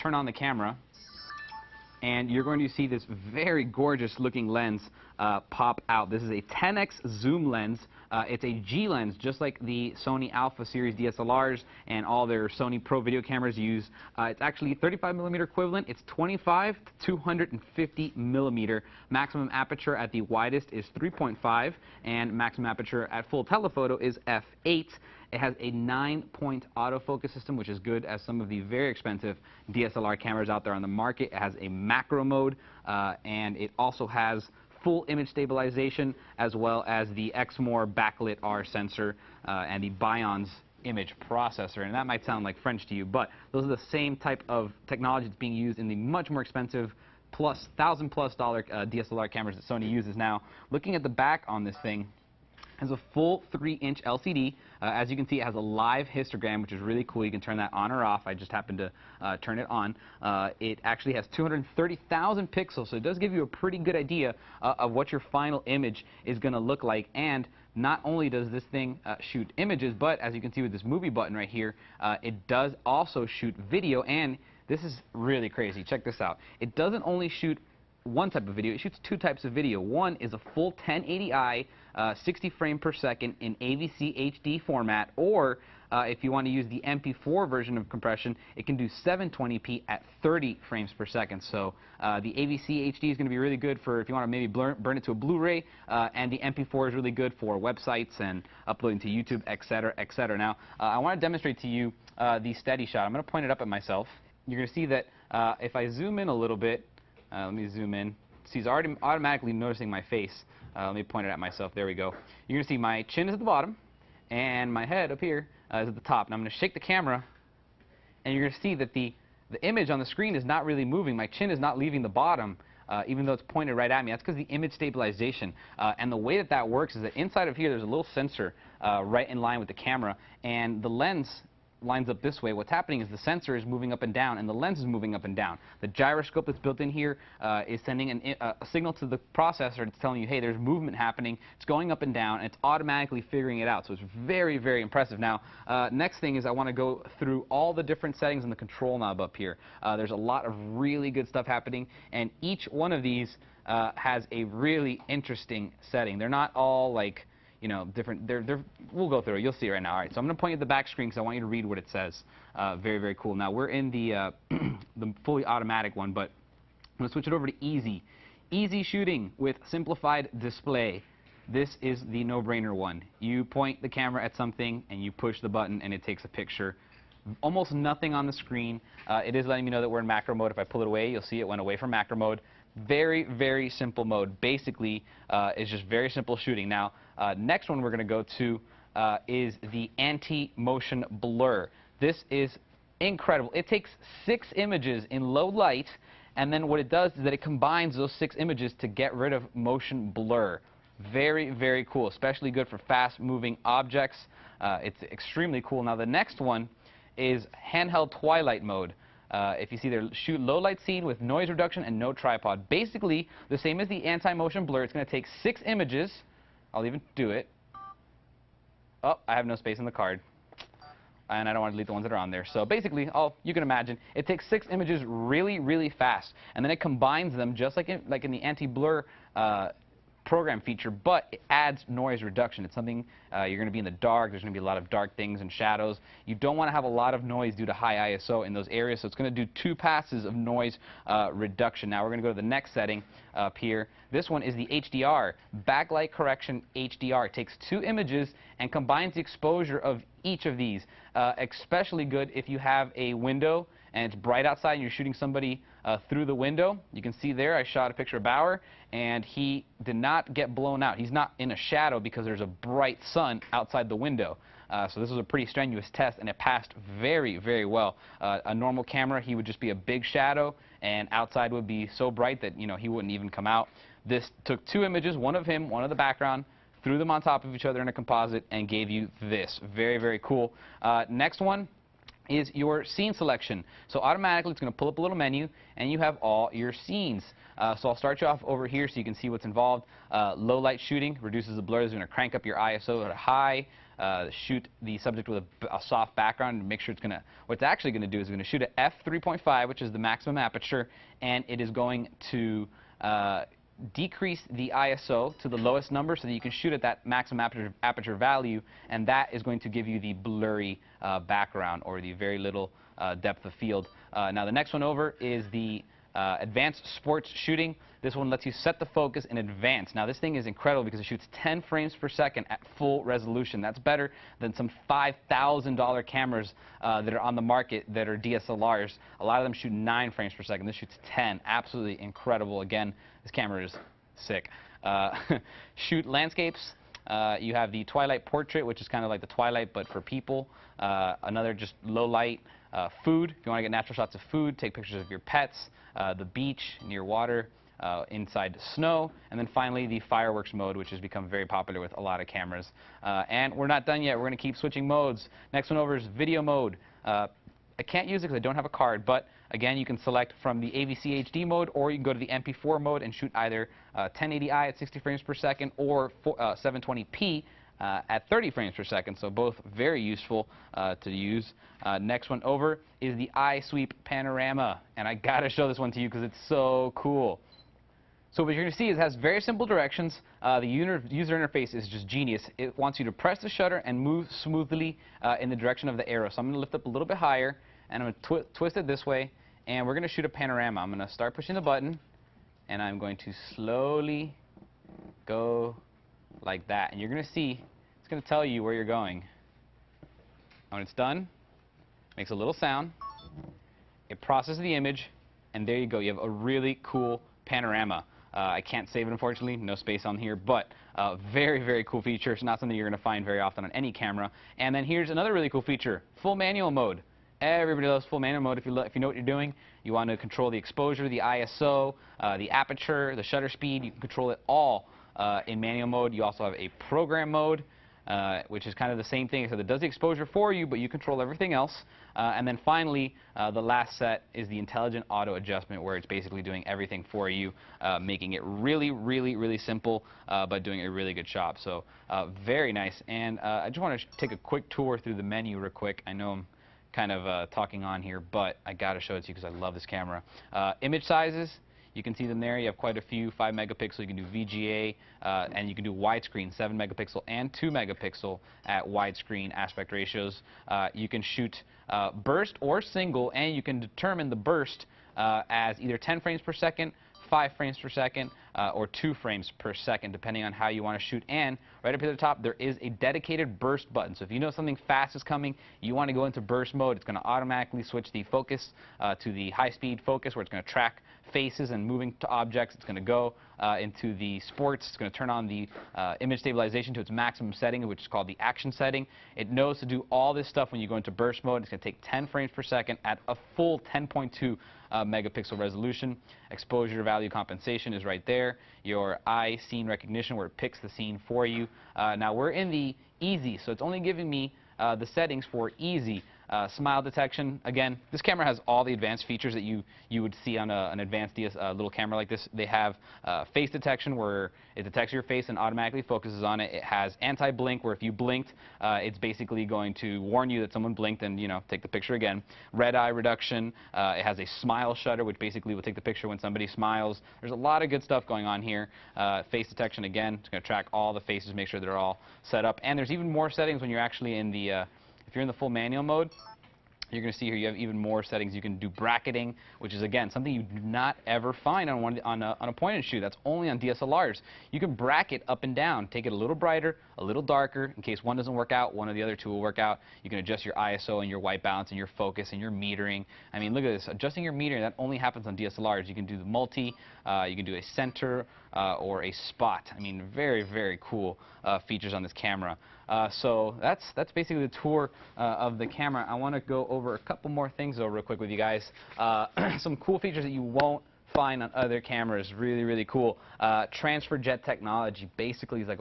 turn on the camera, and you're going to see this very gorgeous looking lens pop out. This is a 10x zoom lens. It's a G lens, just like the Sony Alpha series DSLRs and all their Sony Pro video cameras use. It's actually 35mm equivalent. It's 25 to 250 millimeter. Maximum aperture at the widest is 3.5, and maximum aperture at full telephoto is f8. It has a 9-point autofocus system, which is good as some of the very expensive DSLR cameras out there on the market. It has a macro mode, and it also has full image stabilization, as well as the Exmor backlit R sensor and the Bion's image processor. And that might sound like French to you, but those are the same type of technology that's being used in the much more expensive $1,000+ DSLR cameras that Sony uses now. Looking at the back on this thing, has a full 3-inch LCD. As you can see, it has a live histogram, which is really cool. You can turn that on or off. I just happened to turn it on. It actually has 230,000 pixels, so it does give you a pretty good idea of what your final image is going to look like. And not only does this thing shoot images, but as you can see with this movie button right here, it does also shoot video. And this is really crazy. Check this out. It doesn't only shoot one type of video, it shoots two types of video. One is a full 1080i 60 frame per second in AVC HD format, or if you want to use the MP4 version of compression, it can do 720p at 30 frames per second. So the AVC HD is going to be really good for if you want to maybe burn it to a Blu-ray, and the MP4 is really good for websites and uploading to YouTube, etc., etc. Now, I want to demonstrate to you the steady shot. I'm going to point it up at myself. You're going to see that if I zoom in a little bit, let me zoom in. See, it's already automatically noticing my face. Let me point it at myself. There we go. You're going to see my chin is at the bottom, and my head up here is at the top. Now I'm going to shake the camera, and you're going to see that the image on the screen is not really moving. My chin is not leaving the bottom, even though it's pointed right at me. That's because the image stabilization. And the way that that works is that inside of here there's a little sensor right in line with the camera, and the lens lines up this way. What's happening is the sensor is moving up and down, and the lens is moving up and down. The gyroscope that's built in here is sending a signal to the processor. It's telling you, hey, there's movement happening. It's going up and down, and it's automatically figuring it out. So it's very, very impressive. Now, next thing is I want to go through all the different settings in the control knob up here. There's a lot of really good stuff happening, and each one of these has a really interesting setting. They're not all like, you know, different. We'll go through it. You'll see it right now. All right, so I'm going to point you at the back screen because I want you to read what it says. Very, very cool. Now, we're in the the fully automatic one, but I'm going to switch it over to easy. Easy shooting with simplified display. This is the no-brainer one. You point the camera at something, and you push the button, and it takes a picture. Almost nothing on the screen. It is letting me know that we're in macro mode. If I pull it away, you'll see it went away from macro mode. Very, very simple mode. Basically, it's just very simple shooting. Now, next one we're going to go to is the anti-motion blur. This is incredible. It takes 6 images in low light, and then what it does is that it combines those 6 images to get rid of motion blur. Very, very cool, especially good for fast-moving objects. It's extremely cool. Now, the next one is handheld twilight mode. If you see there, shoot low light scene with noise reduction and no tripod. Basically, the same as the anti-motion blur. It's going to take 6 images. I'll even do it. Oh, I have no space in the card, and I don't want to delete the ones that are on there. So basically, you can imagine, it takes 6 images really, really fast, and then it combines them just like in the anti-blur program feature, but it adds noise reduction. It's something you're going to be in the dark. There's going to be a lot of dark things and shadows. You don't want to have a lot of noise due to high ISO in those areas, so it's going to do 2 passes of noise reduction. Now we're going to go to the next setting up here. This one is the HDR, backlight correction HDR. It takes 2 images and combines the exposure of each of these. Especially good if you have a window and it's bright outside and you're shooting somebody through the window. You can see there I shot a picture of Bauer, and he did not get blown out. He's not in a shadow because there's a bright sun outside the window. So this was a pretty strenuous test, and it passed very, very well. A normal camera, he would just be a big shadow, and outside would be so bright that, you know, he wouldn't even come out. This took 2 images, one of him, one of the background, threw them on top of each other in a composite, and gave you this. Very, very cool. Next one is your scene selection. So automatically it's going to pull up a little menu, and you have all your scenes. So I'll start you off over here so you can see what's involved. Low light shooting reduces the blur. It's going to crank up your ISO to high. shoot the subject with a soft background and make sure it's going to, what it's actually going to do is going to shoot at f3.5, which is the maximum aperture, and it is going to decrease the ISO to the lowest number so that you can shoot at that maximum aperture value, and that is going to give you the blurry background or the very little depth of field. Now the next one over is the advanced sports shooting. This one lets you set the focus in advance. Now this thing is incredible because it shoots 10 frames per second at full resolution. That's better than some $5,000 cameras that are on the market that are DSLRs. A lot of them shoot 9 frames per second. This shoots 10. Absolutely incredible. Again, this camera is sick. Shoot landscapes. You have the Twilight Portrait, which is kind of like the Twilight but for people. Another just low light. Food. If you want to get natural shots of food, take pictures of your pets, the beach, near water, inside snow, and then finally the fireworks mode, which has become very popular with a lot of cameras. And we're not done yet. We're going to keep switching modes. Next one over is video mode. I can't use it because I don't have a card, but again, you can select from the AVC HD mode, or you can go to the MP4 mode and shoot either 1080i at 60 frames per second or 720p at 30 frames per second, so both very useful to use. Next one over is the eye sweep panorama, and I gotta show this one to you because it's so cool. So what you're going to see is it has very simple directions. The user interface is just genius. It wants you to press the shutter and move smoothly in the direction of the arrow. So I'm going to lift up a little bit higher, and I'm going to twist it this way, and we're going to shoot a panorama. I'm going to start pushing the button, and I'm going to slowly go like that. And you're going to see, it's going to tell you where you're going. When it's done, it makes a little sound. It processes the image, and there you go. You have a really cool panorama. I can't save it, unfortunately, no space on here, but very, very cool feature. It's not something you're going to find very often on any camera. And then here's another really cool feature, full manual mode. Everybody loves full manual mode if you know what you're doing. You want to control the exposure, the ISO, the aperture, the shutter speed. You can control it all in manual mode. You also have a program mode, which is kind of the same thing, except it does the exposure for you, but you control everything else. And then finally, the last set is the intelligent auto adjustment, where it's basically doing everything for you, making it really, really, really simple, but doing a really good job. So very nice. And I just want to take a quick tour through the menu real quick. I know I'm kind of talking on here, but I got to show it to you because I love this camera. Image sizes. You can see them there. You have quite a few, 5 megapixel. You can do VGA, and you can do widescreen, 7 megapixel and 2 megapixel at widescreen aspect ratios. You can shoot burst or single, and you can determine the burst as either 10 frames per second, 5 frames per second, or 2 frames per second, depending on how you want to shoot. And right up here at the top, there is a dedicated burst button. So if you know something fast is coming, you want to go into burst mode, it's going to automatically switch the focus to the high-speed focus, where it's going to track faces and moving to objects. It's going to go into the sports. It's going to turn on the image stabilization to its maximum setting, which is called the action setting. It knows to do all this stuff when you go into burst mode. It's going to take 10 frames per second at a full 10.2 megapixel resolution. Exposure value compensation is right there. Your eye scene recognition, where it picks the scene for you. Now we're in the easy, so it's only giving me the settings for easy. Smile detection. Again, this camera has all the advanced features that you would see on an advanced little camera like this. They have face detection, where it detects your face and automatically focuses on it. It has anti-blink, where if you blinked, it's basically going to warn you that someone blinked and, take the picture again. Red eye reduction. It has a smile shutter, which basically will take the picture when somebody smiles. There's a lot of good stuff going on here. Face detection, again, it's going to track all the faces, make sure they're all set up. And there's even more settings when you're actually in the if you're in the full manual mode. You're going to see here you have even more settings. You can do bracketing, which is, again, something you do not ever find on a point-and-shoot. That's only on DSLRs. You can bracket up and down, take it a little brighter, a little darker. In case one doesn't work out, one of the other two will work out. You can adjust your ISO and your white balance and your focus and your metering. I mean, look at this. Adjusting your metering, that only happens on DSLRs. You can do the multi, you can do a center or a spot. I mean, very, very cool features on this camera. So that's basically the tour of the camera. I want to go over a couple more things, though, real quick with you guys. Some cool features that you won't find on other cameras. Really, really cool. Transfer jet technology basically is like a